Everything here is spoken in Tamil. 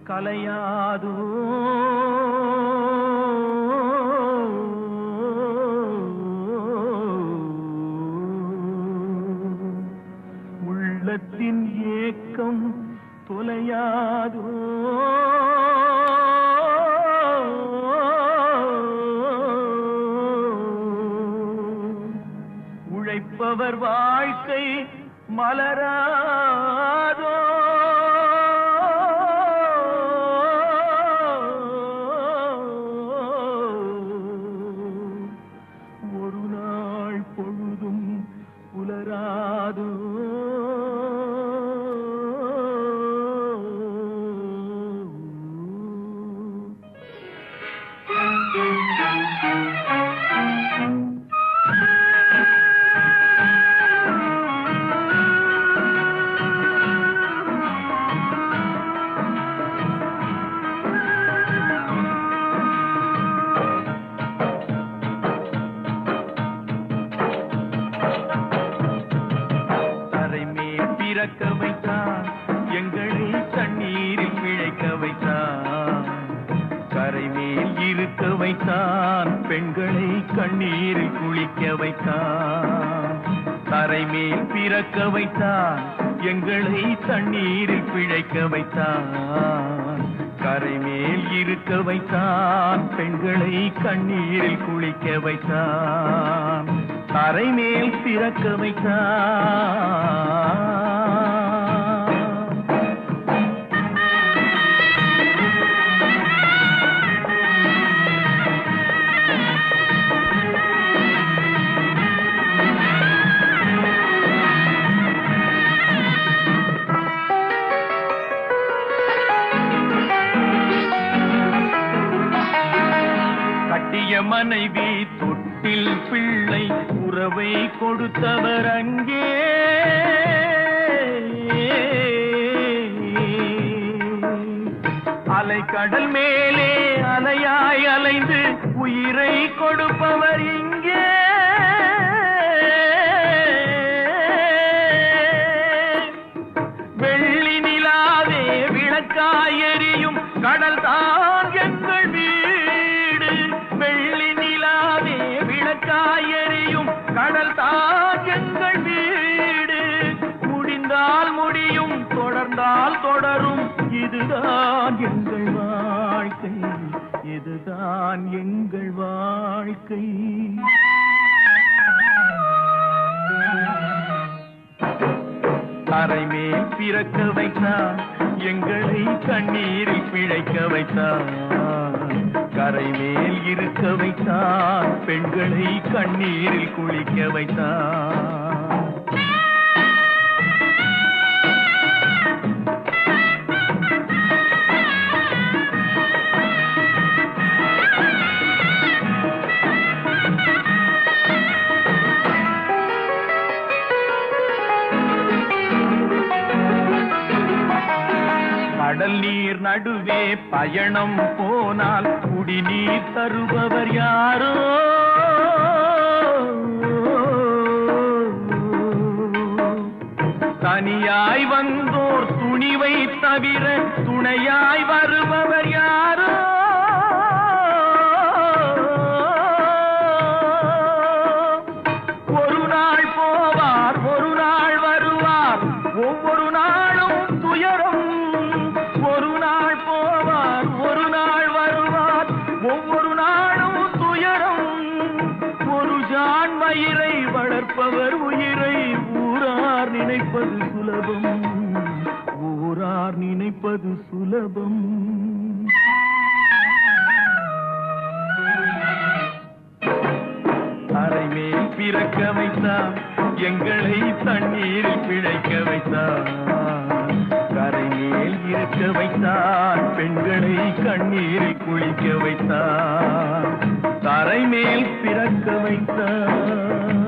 கலையாது உள்ளத்தின் ஏக்கம் தொலையாது உழைப்பவர் வாழ்க்கை மலராதோ ஒரு நாள் பொழுதும் புலராதோ பிறக்க வைத்தான் எங்களை தண்ணீரில் பிழைக்க வைத்தான் கரை மேல் இருக்க வைத்தான் பெண்களை கண்ணீரில் குளிக்க வைத்தான் கரை மேல் பிறக்க வைத்தான் எங்களை தண்ணீரில் பிழைக்க வைத்தான் கரை மேல் இருக்க வைத்தான் பெண்களை கண்ணீரில் குளிக்க வைத்தான் கரை மேல் பிறக்க வைத்தான் கட்டிய மனைவி தொட்டில் பிள்ளை உறவை கொடுத்தவர் அங்கே அலைக்கடல் மேலே அலையாய் அலைந்து உயிரை கொடுப்பவர் இங்கே வெள்ளி நிலாவே விளக்காய் எரியும் கடல் தான் எங்கள் வீடு வெள்ளி நிலாவே விளக்காய் எரியும் கடல் தான் எங்கள் வீடு முடிந்தால் முடியும் தொடர்ந்தால் தொடரும் இதுதான் எங்கள் வாழ்க்கை இதுதான் எங்கள் வாழ்க்கை கரை மேல் பிறக்க வைத்தான் எங்களை கண்ணீரில் பிழைக்க வைத்தான் கரை மேல் இருக்க வைத்தான் பெண்களை கண்ணீரில் குளிக்க வைத்தான் கடல் நீர் நடுவே பயணம் போனால் குடிநீர் தருபவர் யாரோ தனியாய் வந்தோர் துணிவை தவிர துணையாய் வருபவர் யாரோ ஒரு நாள் போவார் ஒரு நாள் வருவார் ஒவ்வொரு நாளும் துயரம் ஒரு நாள் போவார் ஒரு நாள் வருவார் ஒவ்வொரு நாளும் துயரம் ஒரு ஜான் மயிரை வளர்ப்பவர் உயிரை ஊரார் நினைப்பது சுலபம் ஊரார் நினைப்பது சுலபம் கரை மேல் பிறக்க வைத்தான் எங்களை தண்ணீரில் பிழைக்க வைத்தான் கரை மேல் இருக்க வைத்தான் பெண்களை கண்ணீரில் குளிக்க வைத்தான் கரை மேல் பிறக்க வைத்தான்